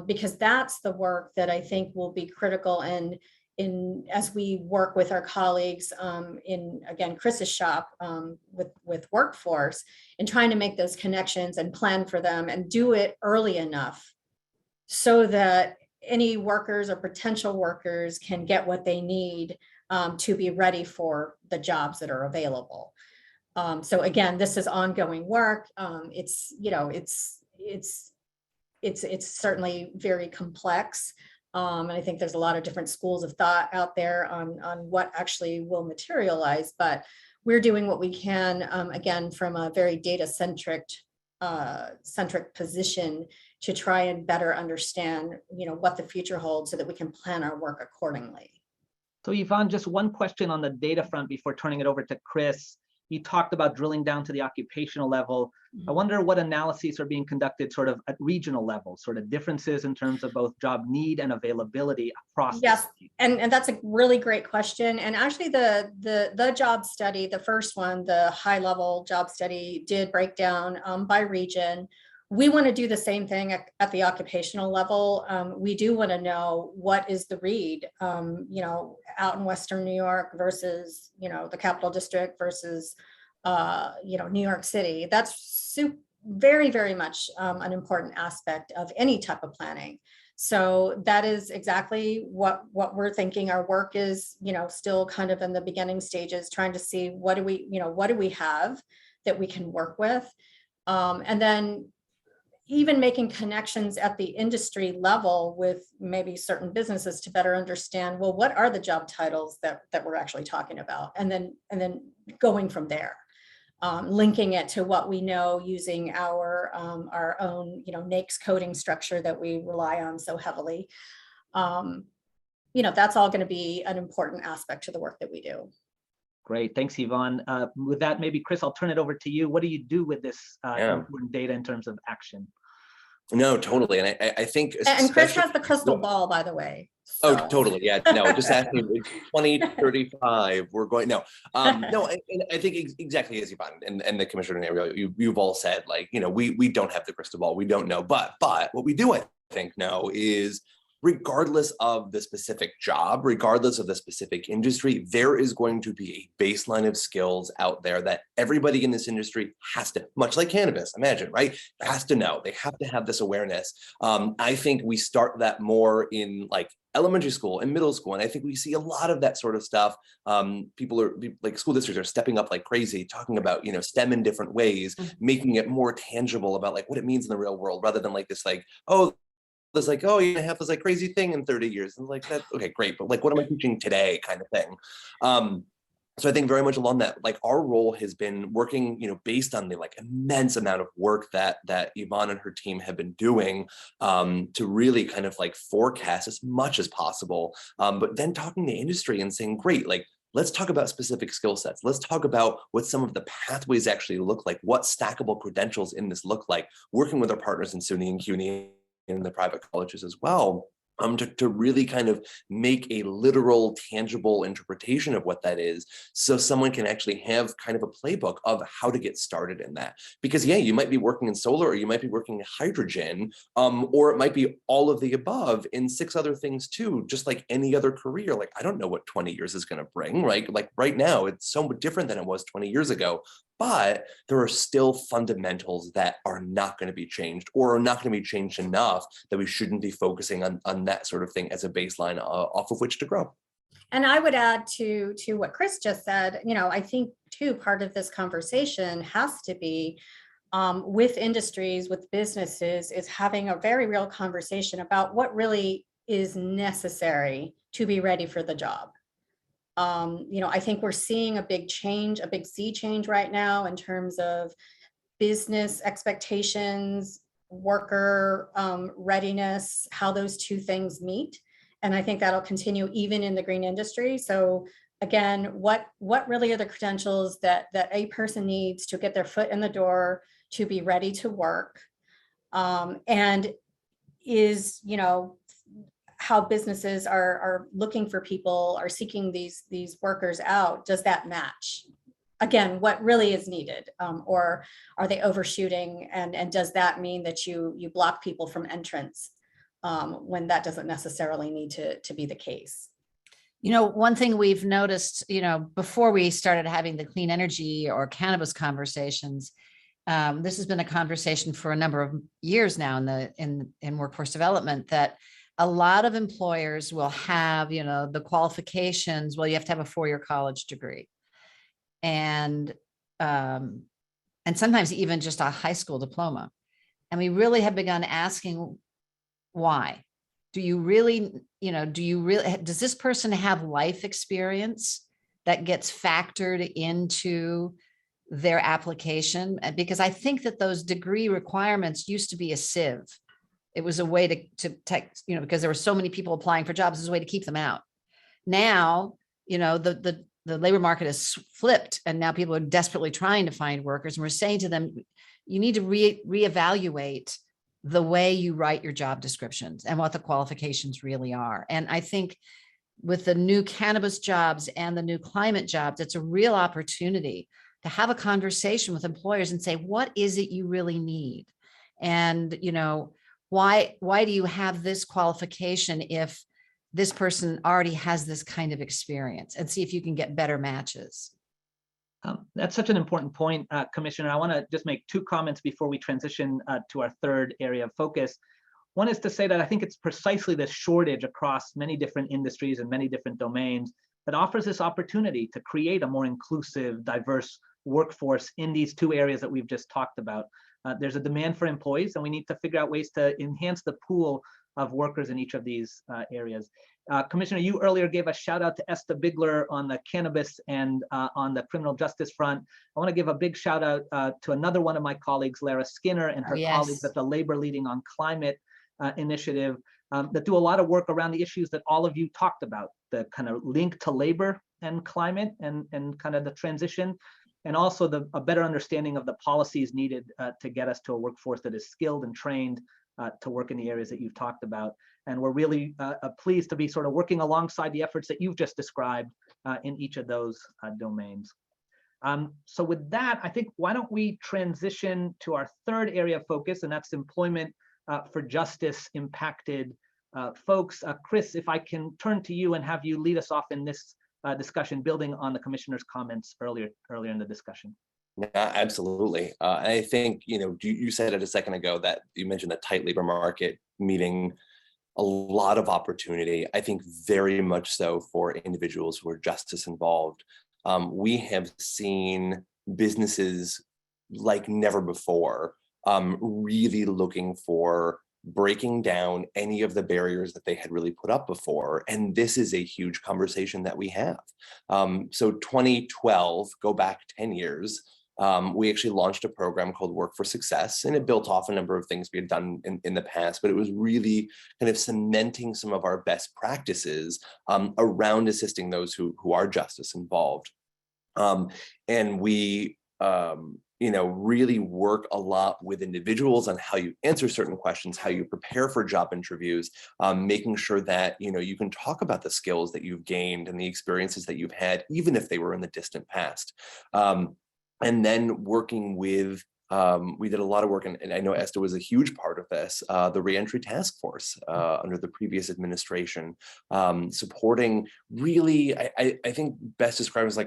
because that's the work that I think will be critical as we work with our colleagues in, again, Chris's shop with workforce, and trying to make those connections and plan for them and do it early enough so that any workers or potential workers can get what they need to be ready for the jobs that are available. So again, this is ongoing work. It's certainly very complex. And I think there's a lot of different schools of thought out there on what actually will materialize, but we're doing what we can, again, from a very data-centric position to try and better understand, what the future holds so that we can plan our work accordingly. So Yvonne, just one question on the data front before turning it over to Chris. You talked about drilling down to the occupational level. I wonder what analyses are being conducted sort of at regional level, sort of differences in terms of both job need and availability across. Yes, and that's a really great question. And actually the job study, the first one, the high level job study, did break down by region. We want to do the same thing at the occupational level. We do want to know what is the read, out in Western New York versus, the Capital District versus, New York City. That's very, very much an important aspect of any type of planning. So that is exactly what we're thinking. Our work is, still kind of in the beginning stages, trying to see what do we have that we can work with, and then even making connections at the industry level with maybe certain businesses to better understand, well, what are the job titles that we're actually talking about? And then going from there, linking it to what we know using our own, NAICS coding structure that we rely on so heavily. That's all going to be an important aspect to the work that we do. Great, thanks, Yvonne. With that, maybe Chris, I'll turn it over to you. What do you do with this important data in terms of action? No, totally. And I think, and Chris has the crystal ball, by the way. So. Oh, totally. Yeah, no, just asking 2035, we're going, no, no, and I think exactly as Yvonne and the Commissioner and Ariel, you've all said, like, we don't have the crystal ball, we don't know, but what we do, I think, know is regardless of the specific job, regardless of the specific industry, there is going to be a baseline of skills out there that everybody in this industry has to, much like cannabis, imagine, right? Has to know. They have to have this awareness. I think we start that more in like elementary school and middle school. And I think we see a lot of that sort of stuff. People are like school districts are stepping up like crazy, talking about, STEM in different ways, making it more tangible about like what it means in the real world, rather than like this, like, oh, it's like, oh, you're gonna have this like crazy thing in 30 years. And like that, okay, great. But like, what am I teaching today kind of thing? So I think very much along that, like our role has been working, based on the like immense amount of work that Yvonne and her team have been doing to really kind of like forecast as much as possible. But then talking to industry and saying, great, like, let's talk about specific skill sets. Let's talk about what some of the pathways actually look like, what stackable credentials in this look like, working with our partners in SUNY and CUNY in the private colleges as well, to really kind of make a literal, tangible interpretation of what that is, so someone can actually have kind of a playbook of how to get started in that. Because yeah, you might be working in solar, or you might be working in hydrogen, or it might be all of the above in 6 other things too, just like any other career. Like, I don't know what 20 years is going to bring, right? Like right now, it's so different than it was 20 years ago. But there are still fundamentals that are not going to be changed, or are not going to be changed enough that we shouldn't be focusing on that sort of thing as a baseline off of which to grow. And I would add to what Chris just said, I think too, part of this conversation has to be with industries, with businesses, is having a very real conversation about what really is necessary to be ready for the job. I think we're seeing a big change, a big sea change right now in terms of business expectations, worker readiness, how those two things meet. And I think that'll continue even in the green industry. So again, what really are the credentials that a person needs to get their foot in the door to be ready to work? And is, how businesses are looking for people, are seeking these workers out, does that match? Again, what really is needed, or are they overshooting? And does that mean that you block people from entrance when that doesn't necessarily need to be the case? One thing we've noticed, before we started having the clean energy or cannabis conversations, this has been a conversation for a number of years now in workforce development, that a lot of employers will have, the qualifications. Well, you have to have a 4-year college degree, and sometimes even just a high school diploma. And we really have begun asking, why? Does this person have life experience that gets factored into their application? Because I think that those degree requirements used to be a sieve. It was a way to because there were so many people applying for jobs, it was a way to keep them out. Now, the labor market has flipped, and now people are desperately trying to find workers. And we're saying to them, you need to reevaluate the way you write your job descriptions and what the qualifications really are. And I think with the new cannabis jobs and the new climate jobs, it's a real opportunity to have a conversation with employers and say, what is it you really need? And, why do you have this qualification if this person already has this kind of experience, and see if you can get better matches. That's such an important point, Commissioner. I want to just make 2 comments before we transition to our third area of focus. One is to say that I think it's precisely the shortage across many different industries and many different domains that offers this opportunity to create a more inclusive, diverse workforce in these 2 areas that we've just talked about. There's a demand for employees, and we need to figure out ways to enhance the pool of workers in each of these areas. Commissioner, you earlier gave a shout out to Esther Bigler on the cannabis and on the criminal justice front. I want to give a big shout out to another one of my colleagues, Lara Skinner, and her colleagues at the Labor Leading on Climate initiative that do a lot of work around the issues that all of you talked about, the kind of link to labor and climate and kind of the transition, and also a better understanding of the policies needed to get us to a workforce that is skilled and trained to work in the areas that you've talked about. And we're really pleased to be sort of working alongside the efforts that you've just described in each of those domains. So with that, I think, why don't we transition to our third area of focus, and that's employment for justice impacted folks. Chris, if I can turn to you and have you lead us off in this discussion, building on the commissioner's comments earlier in the discussion. Yeah, absolutely. I think, you said it a second ago that you mentioned the tight labor market meeting a lot of opportunity. I think very much so for individuals who are justice involved. We have seen businesses like never before, really looking for breaking down any of the barriers that they had really put up before. And this is a huge conversation that we have. So 2012, go back 10 years, we actually launched a program called Work for Success, and it built off a number of things we had done in the past, but it was really kind of cementing some of our best practices around assisting those who are justice involved. And we, really work a lot with individuals on how you answer certain questions, how you prepare for job interviews, making sure that, you can talk about the skills that you've gained and the experiences that you've had, even if they were in the distant past. And then working with, we did a lot of work, and I know Esther was a huge part of this, the reentry task force under the previous administration, supporting really, I think best described as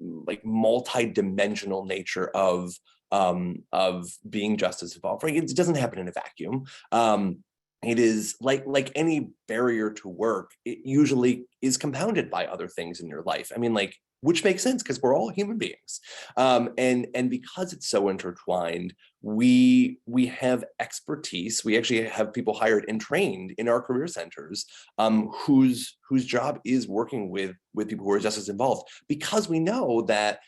like multi-dimensional nature of being justice involved. Right? It doesn't happen in a vacuum. It is like any barrier to work, it usually is compounded by other things in your life. I mean, which makes sense because we're all human beings. And because it's so intertwined, we have expertise. We actually have people hired and trained in our career centers whose job is working with people who are justice involved, because we know that,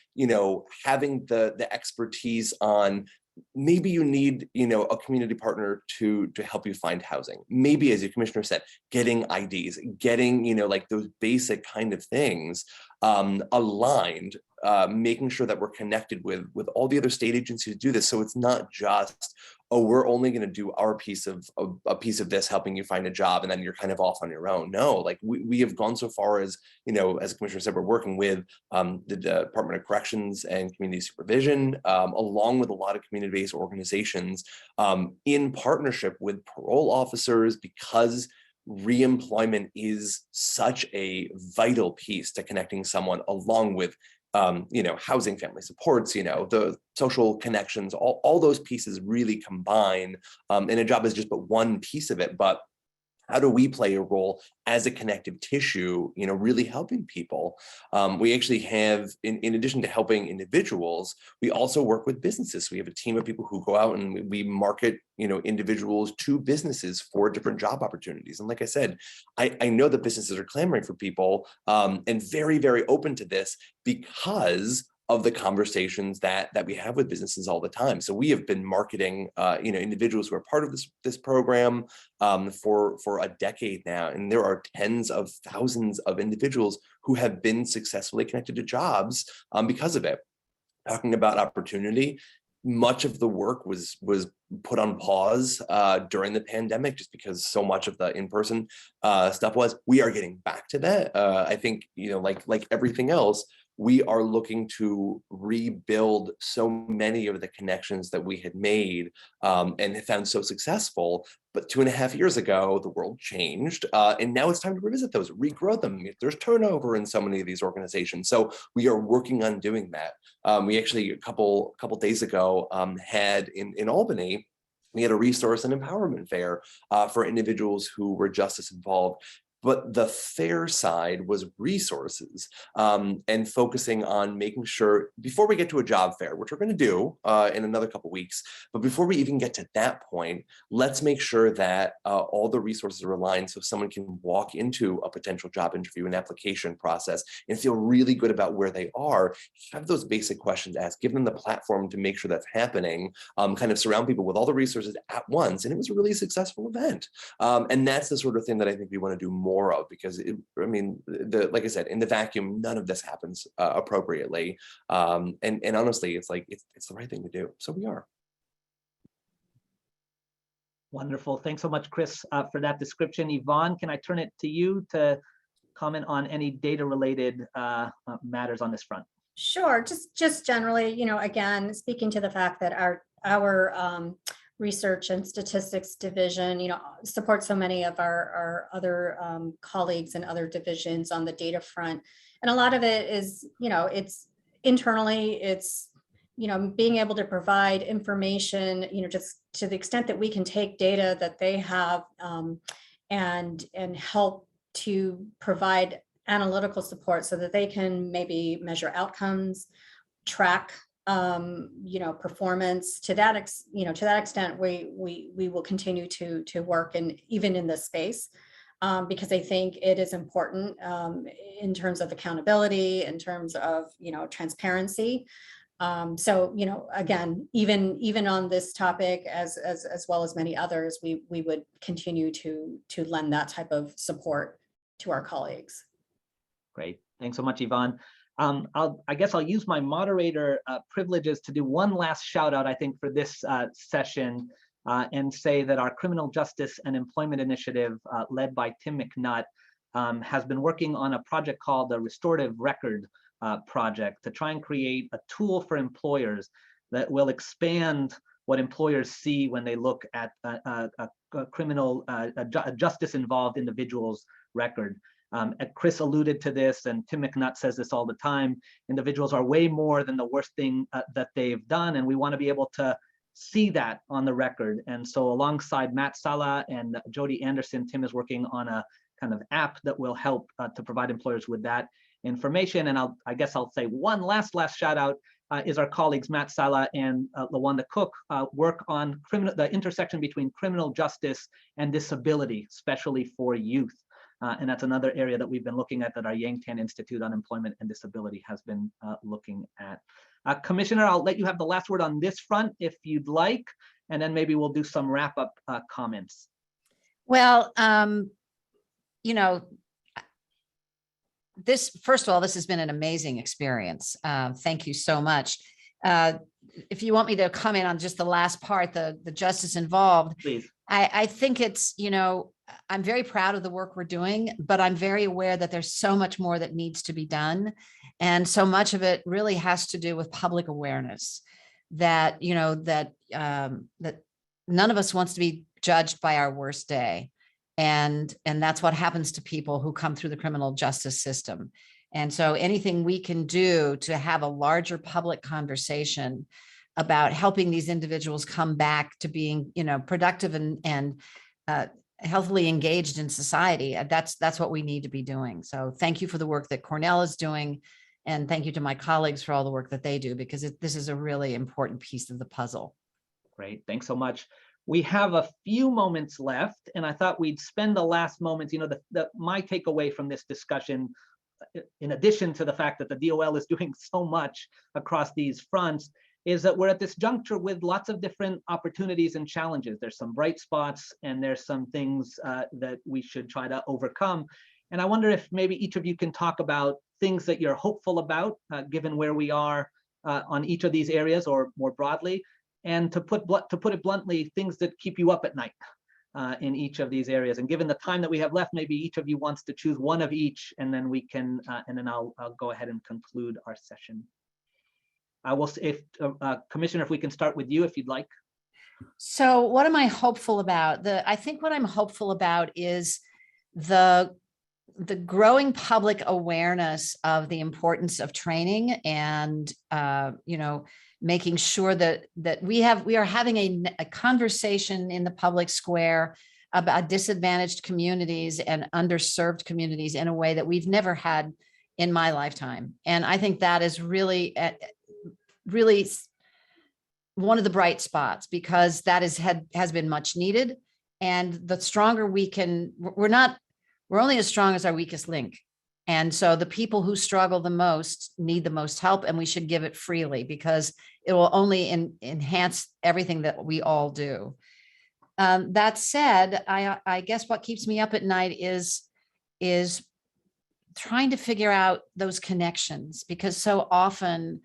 having the expertise on, maybe you need, a community partner to help you find housing. Maybe, as your commissioner said, getting IDs, getting, those basic kind of things aligned, making sure that we're connected with all the other state agencies who do this. So it's not just, oh, we're only going to do our piece of a piece of this, helping you find a job, and then you're kind of off on your own. No, we have gone so far as, as the commissioner said, we're working with the Department of Corrections and Community Supervision, along with a lot of community-based organizations, in partnership with parole officers, because reemployment is such a vital piece to connecting someone, along with housing, family supports, the social connections, all those pieces really combine, and a job is just but one piece of it. But how do we play a role as a connective tissue, really helping people? We actually have, in addition to helping individuals, we also work with businesses. We have a team of people who go out and we market, individuals to businesses for different job opportunities. And like I said, I know that businesses are clamoring for people, and very, very open to this, because of the conversations that we have with businesses all the time. So we have been marketing, individuals who are part of this program for a decade now, and there are tens of thousands of individuals who have been successfully connected to jobs because of it. Talking about opportunity, much of the work was put on pause during the pandemic, just because so much of the in-person stuff was. We are getting back to that. I think, like everything else, we are looking to rebuild so many of the connections that we had made and have found so successful. But 2.5 years ago, the world changed, and now it's time to revisit those, regrow them. There's turnover in so many of these organizations, so we are working on doing that. We actually, a couple days ago, had in Albany, we had a resource and empowerment fair for individuals who were justice involved. But the fair side was resources, and focusing on making sure, before we get to a job fair, which we're going to do in another couple of weeks, but before we even get to that point, let's make sure that all the resources are aligned, so someone can walk into a potential job interview and application process and feel really good about where they are, have those basic questions asked, give them the platform to make sure that's happening, kind of surround people with all the resources at once. And it was a really successful event. And that's the sort of thing that I think we want to do more of, because like I said, in the vacuum, none of this happens appropriately. And honestly, it's the right thing to do. So we are. Wonderful. Thanks so much, Chris, for that description. Yvonne, can I turn it to you to comment on any data-related matters on this front? Sure. Just generally, again, speaking to the fact that our research and statistics division, support so many of our other colleagues and other divisions on the data front. And a lot of it is, it's internally, it's, being able to provide information, just to the extent that we can take data that they have and help to provide analytical support so that they can maybe measure outcomes, track performance. To that extent, we will continue to work, and even in this space, because I think it is important in terms of accountability, in terms of transparency. So again, even on this topic, as well as many others, we would continue to lend that type of support to our colleagues. Great, thanks so much, Yvonne. I guess I'll use my moderator privileges to do one last shout out, I think, for this session, and say that our Criminal Justice and Employment Initiative, led by Tim McNutt, has been working on a project called the Restorative Record Project to try and create a tool for employers that will expand what employers see when they look at a criminal justice-involved individual's record. Chris alluded to this, and Tim McNutt says this all the time: individuals are way more than the worst thing that they've done, and we want to be able to see that on the record. And so alongside Matt Sala and Jody Anderson, Tim is working on a kind of app that will help to provide employers with that information. And I guess I'll say one last shout out is our colleagues Matt Sala and Lawanda Cook work on the intersection between criminal justice and disability, especially for youth. And that's another area that we've been looking at, that our Yang Tan Institute on Employment and Disability has been looking at. Commissioner, I'll let you have the last word on this front if you'd like, and then maybe we'll do some wrap-up comments. Well, first of all, this has been an amazing experience. Thank you so much. If you want me to comment on just the last part, the justice involved, please. I think it's, I'm very proud of the work we're doing, but I'm very aware that there's so much more that needs to be done. And so much of it really has to do with public awareness that, that none of us wants to be judged by our worst day. And that's what happens to people who come through the criminal justice system. And so anything we can do to have a larger public conversation about helping these individuals come back to being, productive and healthily engaged in society, that's what we need to be doing. So thank you for the work that Cornell is doing. And thank you to my colleagues for all the work that they do, because this is a really important piece of the puzzle. Great, thanks so much. We have a few moments left, and I thought we'd spend the last moments, my takeaway from this discussion, in addition to the fact that the DOL is doing so much across these fronts, is that we're at this juncture with lots of different opportunities and challenges. There's some bright spots, and there's some things that we should try to overcome. And I wonder if maybe each of you can talk about things that you're hopeful about, given where we are on each of these areas, or more broadly, and to put it bluntly, things that keep you up at night in each of these areas. And given the time that we have left, maybe each of you wants to choose one of each, and then we can, and then I'll go ahead and conclude our session. I will, Commissioner, if we can start with you, if you'd like. So what am I hopeful about? I think what I'm hopeful about is the growing public awareness of the importance of training, and making sure that we are having a conversation in the public square about disadvantaged communities and underserved communities in a way that we've never had in my lifetime. And I think that is really one of the bright spots, because that has been much needed. And the stronger we can, we're only as strong as our weakest link. And so the people who struggle the most need the most help, and we should give it freely, because it will only enhance everything that we all do. That said, I guess what keeps me up at night is trying to figure out those connections, because so often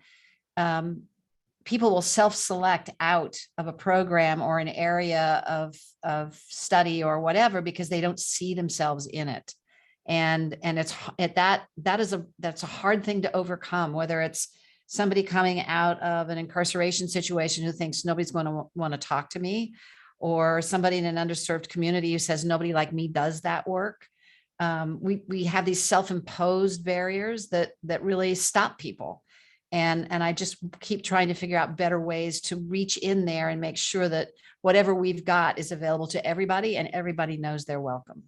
people will self-select out of a program or an area of study or whatever, because they don't see themselves in it. And that's a hard thing to overcome, whether it's somebody coming out of an incarceration situation who thinks nobody's going to want to talk to me, or somebody in an underserved community who says nobody like me does that work. We have these self-imposed barriers that really stop people. And I just keep trying to figure out better ways to reach in there and make sure that whatever we've got is available to everybody and everybody knows they're welcome.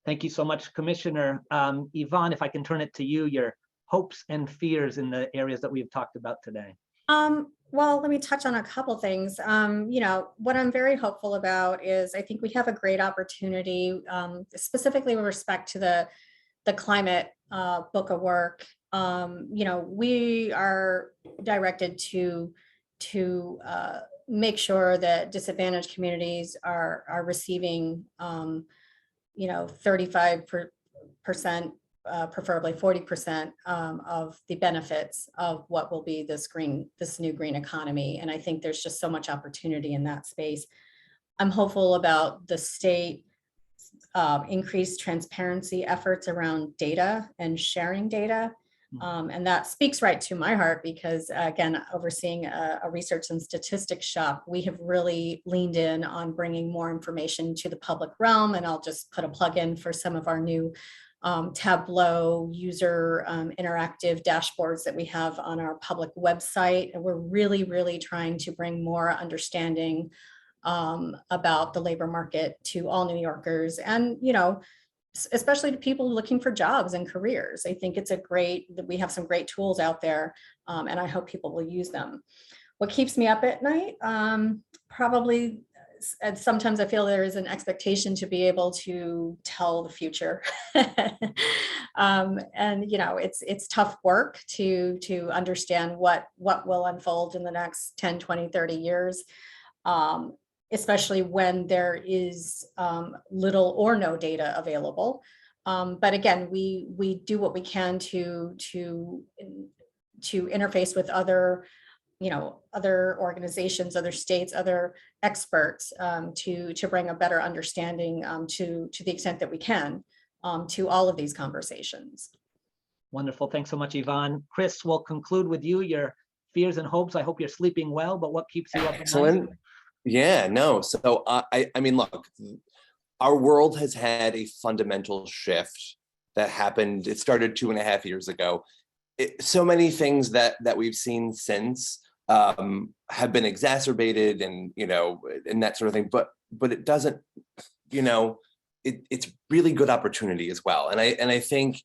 Thank you so much, Commissioner. Yvonne, if I can turn it to you, your hopes and fears in the areas that we've talked about today. Well, let me touch on a couple things. What I'm very hopeful about is I think we have a great opportunity, specifically with respect to the climate book of work. We are directed to make sure that disadvantaged communities are receiving 35%, preferably 40% of the benefits of what will be this new green economy. And I think there's just so much opportunity in that space. I'm hopeful about the state increased transparency efforts around data and sharing data. And that speaks right to my heart because, again, overseeing a research and statistics shop, we have really leaned in on bringing more information to the public realm. And I'll just put a plug in for some of our new Tableau user interactive dashboards that we have on our public website. And we're really, really trying to bring more understanding about the labor market to all New Yorkers and, especially to people looking for jobs and careers. I think it's we have some great tools out there, and I hope people will use them. What keeps me up at night? Probably, and sometimes I feel there is an expectation to be able to tell the future. It's tough work to understand what will unfold in the next 10, 20, 30 years. Especially when there is little or no data available. But again, we do what we can to interface with other organizations, other states, other experts to bring a better understanding to the extent that we can to all of these conversations. Wonderful. Thanks so much, Yvonne. Chris, we'll conclude with you, your fears and hopes. I hope you're sleeping well, but what keeps you up at night? Excellent. Yeah, no. So I mean, look, our world has had a fundamental shift that happened. It started 2.5 years ago. So many things that we've seen since have been exacerbated and, and that sort of thing. But it doesn't, it's really good opportunity as well. And I think,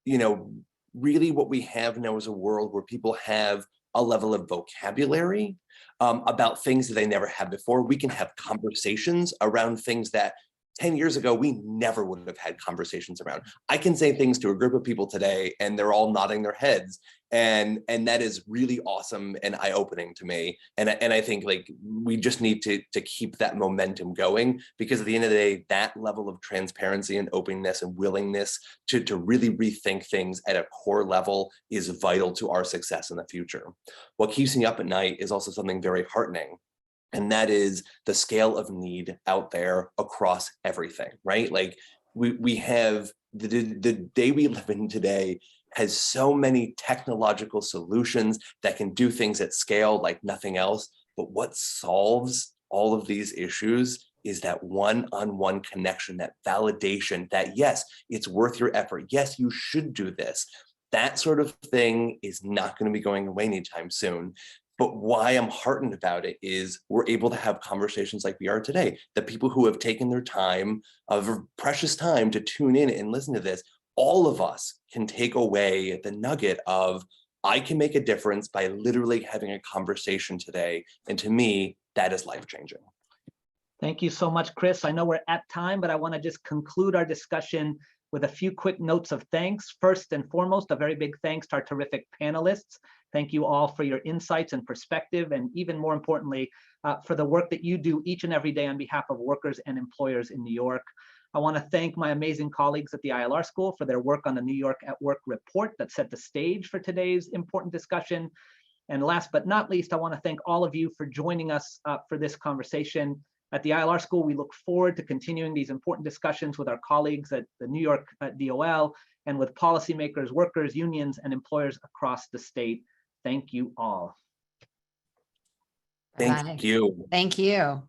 really what we have now is a world where people have a level of vocabulary about things that they never had before. We can have conversations around things that 10 years ago, we never would have had conversations around. I can say things to a group of people today and they're all nodding their heads. And that is really awesome and eye-opening to me. And I think we just need to keep that momentum going, because at the end of the day, that level of transparency and openness and willingness to really rethink things at a core level is vital to our success in the future. What keeps me up at night is also something very heartening. And that is the scale of need out there across everything, right? We have the day we live in today has so many technological solutions that can do things at scale like nothing else. But what solves all of these issues is that one-on-one connection, that validation that, yes, it's worth your effort. Yes, you should do this. That sort of thing is not going to be going away anytime soon. But why I'm heartened about it is we're able to have conversations like we are today. The people who have taken their time, of precious time, to tune in and listen to this, all of us can take away the nugget of, I can make a difference by literally having a conversation today. And to me, that is life-changing. Thank you so much, Chris. I know we're at time, but I want to just conclude our discussion with a few quick notes of thanks. First and foremost, a very big thanks to our terrific panelists. Thank you all for your insights and perspective, and even more importantly, for the work that you do each and every day on behalf of workers and employers in New York. I want to thank my amazing colleagues at the ILR School for their work on the New York at Work report that set the stage for today's important discussion. And last but not least, I want to thank all of you for joining us for this conversation. At the ILR School, we look forward to continuing these important discussions with our colleagues at the New York DOL and with policymakers, workers, unions, and employers across the state. Thank you all. Thank Bye. you. Thank you.